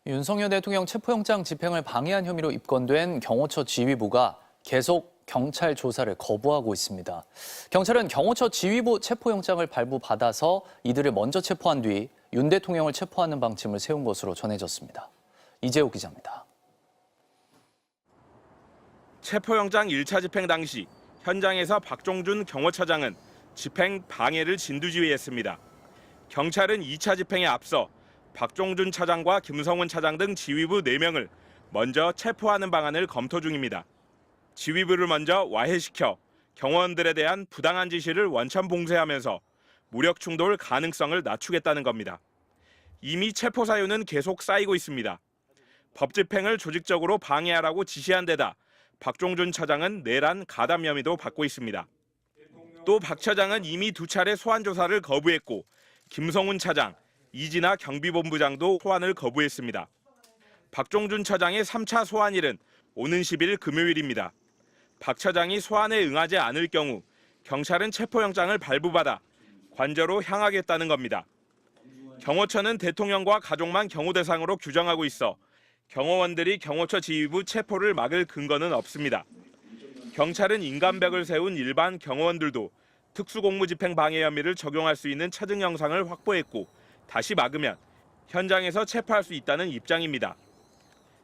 윤석열 대통령 체포영장 집행을 방해한 혐의로 입건된 경호처 지휘부가 계속 경찰 조사를 거부하고 있습니다. 경찰은 경호처 지휘부 체포영장을 발부받아서 이들을 먼저 체포한 뒤 윤 대통령을 체포하는 방침을 세운 것으로 전해졌습니다. 이재호 기자입니다. 체포영장 1차 집행 당시 현장에서 박종준 경호처장은 집행 방해를 진두지휘했습니다. 경찰은 2차 집행에 앞서 박종준 차장과 김성훈 차장 등 지휘부 4명을 먼저 체포하는 방안을 검토 중입니다. 지휘부를 먼저 와해시켜 경호원들에 대한 부당한 지시를 원천 봉쇄하면서 무력 충돌 가능성을 낮추겠다는 겁니다. 이미 체포 사유는 계속 쌓이고 있습니다. 법 집행을 조직적으로 방해하라고 지시한 데다 박종준 차장은 내란 가담 혐의도 받고 있습니다. 또 박 차장은 이미 2차례 소환 조사를 거부했고 김성훈 차장, 이진아 경비본부장도 소환을 거부했습니다. 박종준 차장의 3차 소환일은 오는 10일 금요일입니다. 박 차장이 소환에 응하지 않을 경우 경찰은 체포영장을 발부받아 관저로 향하겠다는 겁니다. 경호처는 대통령과 가족만 경호 대상으로 규정하고 있어 경호원들이 경호처 지휘부 체포를 막을 근거는 없습니다. 경찰은 인간벽을 세운 일반 경호원들도 특수공무집행 방해 혐의를 적용할 수 있는 차증 영상을 확보했고 다시 막으면 현장에서 체포할 수 있다는 입장입니다.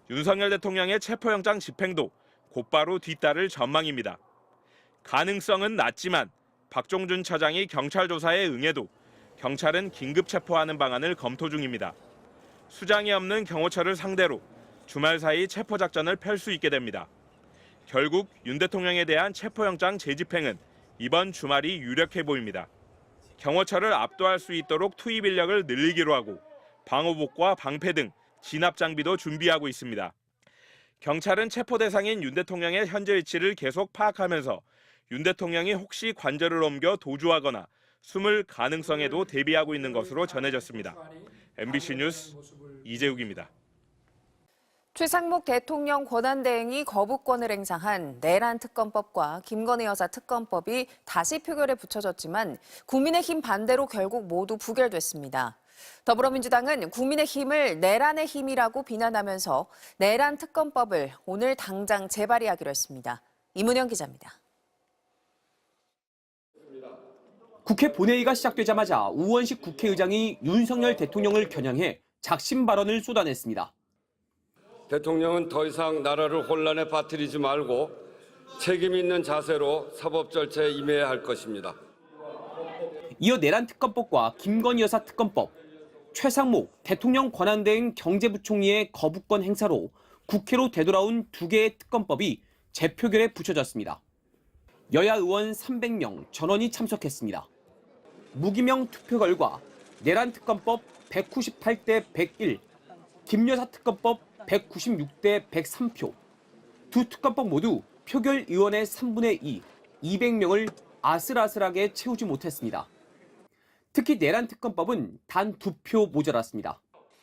윤석열 대통령의 체포영장 집행도 곧바로 뒤따를 전망입니다. 가능성은 낮지만 박종준 차장이 경찰 조사에 응해도 경찰은 긴급 체포하는 방안을 검토 중입니다. 수장이 없는 경호처를 상대로 주말 사이 체포 작전을 펼 수 있게 됩니다. 결국 윤 대통령에 대한 체포영장 재집행은 이번 주말이 유력해 보입니다. 경호처를 압도할 수 있도록 투입 인력을 늘리기로 하고 방호복과 방패 등 진압 장비도 준비하고 있습니다. 경찰은 체포 대상인 윤 대통령의 현재 위치를 계속 파악하면서 윤 대통령이 혹시 관저를 옮겨 도주하거나 숨을 가능성에도 대비하고 있는 것으로 전해졌습니다. MBC 뉴스 이재욱입니다. 최상목 대통령 권한대행이 거부권을 행사한 내란 특검법과 김건희 여사 특검법이 다시 표결에 붙여졌지만 국민의힘 반대로 결국 모두 부결됐습니다. 더불어민주당은 국민의힘을 내란의 힘이라고 비난하면서 내란 특검법을 오늘 당장 재발의하기로 했습니다. 이문영 기자입니다. 국회 본회의가 시작되자마자 우원식 국회의장이 윤석열 대통령을 겨냥해 작심 발언을 쏟아냈습니다. 대통령은 더 이상 나라를 혼란에 빠뜨리지 말고 책임 있는 자세로 사법 절차에 임해야 할 것입니다. 이어 내란 특검법과 김건희 여사 특검법, 최상목 대통령 권한대행 경제부총리의 거부권 행사로 국회로 되돌아온 2개의 특검법이 재표결에 붙여졌습니다. 여야 의원 300명 전원이 참석했습니다. 무기명 투표 결과 내란 특검법 198대 101, 김여사 특검법 196대 103표, 두 특검법 모두 표결 의원의 3분의 2, 200명을 아슬아슬하게 채우지 못했습니다. 특히 내란 특검법은 단 2표 모자랐습니다.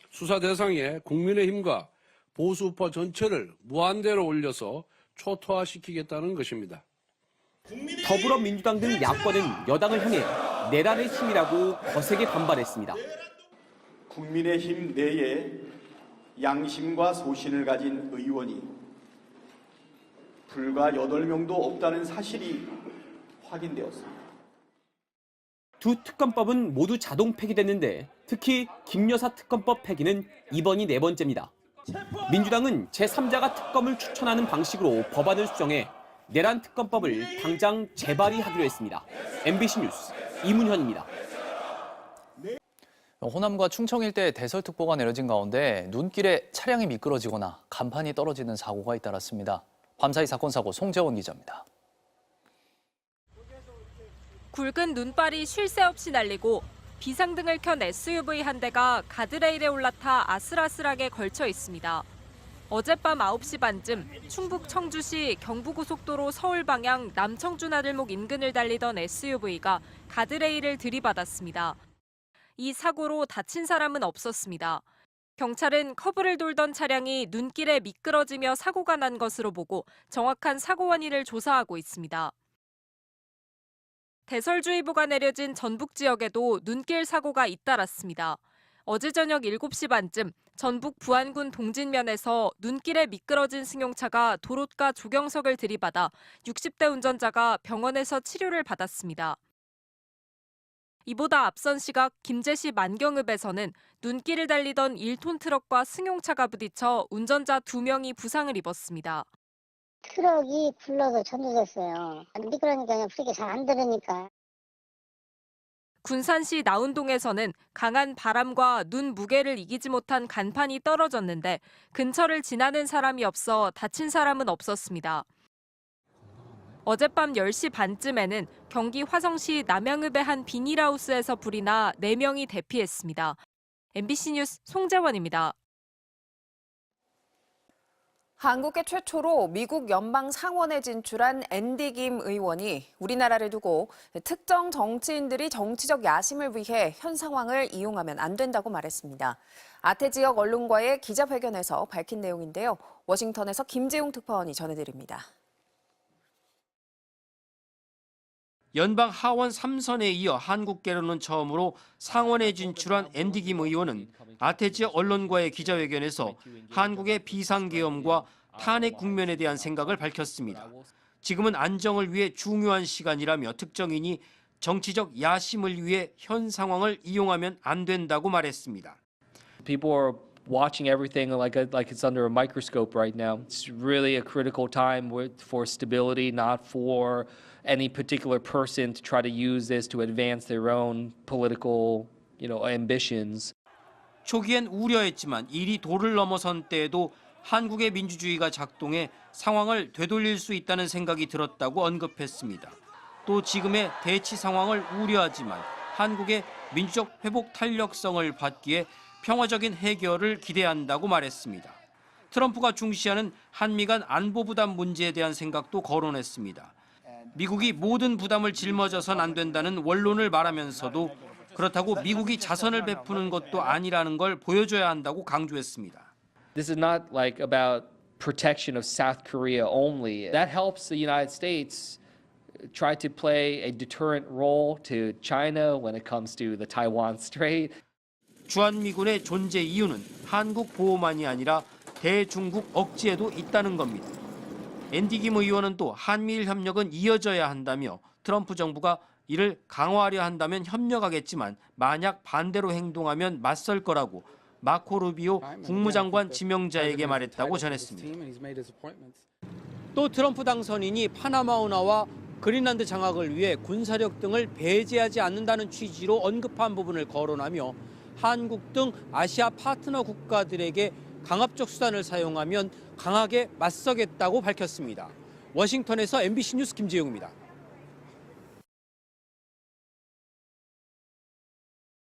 수사 대상에 국민의힘과 보수파 전체를 무한대로 올려서 초토화시키겠다는 것입니다. 더불어민주당 등 야권은 여당을 향해 내란의 힘이라고 거세게 반발했습니다. 국민의힘 내에 양심과 소신을 가진 의원이 불과 8명도 없다는 사실이 확인되었습니다. 두 특검법은 모두 자동 폐기됐는데 특히 김여사 특검법 폐기는 이번이 4번째입니다. 민주당은 제3자가 특검을 추천하는 방식으로 법안을 수정해 내란 특검법을 당장 재발의하기로 했습니다. MBC 뉴스 이문현입니다. 호남과 충청 일대에 대설특보가 내려진 가운데 눈길에 차량이 미끄러지거나 간판이 떨어지는 사고가 잇따랐습니다. 밤사이 사건 사고 송재원 기자입니다. 굵은 눈발이 쉴 새 없이 날리고 비상등을 켠 SUV 한 대가 가드레일에 올라타 아슬아슬하게 걸쳐 있습니다. 어젯밤 9시 반쯤 충북 청주시 경부고속도로 서울 방향 남청주 나들목 인근을 달리던 SUV가 가드레일을 들이받았습니다. 이 사고로 다친 사람은 없었습니다. 경찰은 커브를 돌던 차량이 눈길에 미끄러지며 사고가 난 것으로 보고 정확한 사고 원인을 조사하고 있습니다. 대설주의보가 내려진 전북 지역에도 눈길 사고가 잇따랐습니다. 어제 저녁 7시 반쯤 전북 부안군 동진면에서 눈길에 미끄러진 승용차가 도로가 조경석을 들이받아 60대 운전자가 병원에서 치료를 받았습니다. 이보다 앞선 시각 김제시 만경읍에서는 눈길을 달리던 1톤 트럭과 승용차가 부딪혀 운전자 2명이 부상을 입었습니다. 트럭이 굴러서 전도됐어요. 미끄러니까 그냥 소리가 잘 안 들으니까. 군산시 나운동에서는 강한 바람과 눈 무게를 이기지 못한 간판이 떨어졌는데 근처를 지나는 사람이 없어 다친 사람은 없었습니다. 어젯밤 10시 반쯤에는 경기 화성시 남양읍의 한 비닐하우스에서 불이 나 4명이 대피했습니다. MBC 뉴스 송재원입니다. 한국의 최초로 미국 연방 상원에 진출한 앤디 김 의원이 우리나라를 두고 특정 정치인들이 정치적 야심을 위해 현 상황을 이용하면 안 된다고 말했습니다. 아태 지역 언론과의 기자회견에서 밝힌 내용인데요. 워싱턴에서 김재용 특파원이 전해드립니다. 연방 하원 3선에 이어 한국계로는 처음으로 상원에 진출한 앤디 김 의원은 아태 지역 언론과의 기자회견에서 한국의 비상계엄과 탄핵 국면에 대한 생각을 밝혔습니다. 지금은 안정을 위해 중요한 시간이라며 특정인이 정치적 야심을 위해 현 상황을 이용하면 안 된다고 말했습니다. People are watching everything like it's under a microscope right now. It's really a critical time for stability, not for any particular person to try to use this to advance their own political, ambitions. 초기엔 우려했지만 일이 도를 넘어선 때에도 한국의 민주주의가 작동해 상황을 되돌릴 수 있다는 생각이 들었다고 언급했습니다. 또 지금의 대치 상황을 우려하지만 한국의 민주적 회복 탄력성을 받기에 평화적인 해결을 기대한다고 말했습니다. 트럼프가 중시하는 한미 간 안보 부담 문제에 대한 생각도 거론했습니다. 미국이 모든 부담을 짊어져선 안 된다는 원론을 말하면서도 그렇다고 미국이 자선을 베푸는 것도 아니라는 걸 보여줘야 한다고 강조했습니다. This is not like about protection of South Korea only. That helps the United States try to play a deterrent role to China when it comes to the Taiwan Strait. 주한미군의 존재 이유는 한국 보호만이 아니라 대중국 억지에도 있다는 겁니다. 앤디 김 의원은 또 한미일 협력은 이어져야 한다며 트럼프 정부가 이를 강화하려 한다면 협력하겠지만 만약 반대로 행동하면 맞설 거라고 마코 루비오 국무장관 지명자에게 말했다고 전했습니다. 또 트럼프 당선인이 파나마 운하와 그린란드 장악을 위해 군사력 등을 배제하지 않는다는 취지로 언급한 부분을 거론하며 한국 등 아시아 파트너 국가들에게 강압적 수단을 사용하면 강하게 맞서겠다고 밝혔습니다. 워싱턴에서 MBC 뉴스 김재용입니다.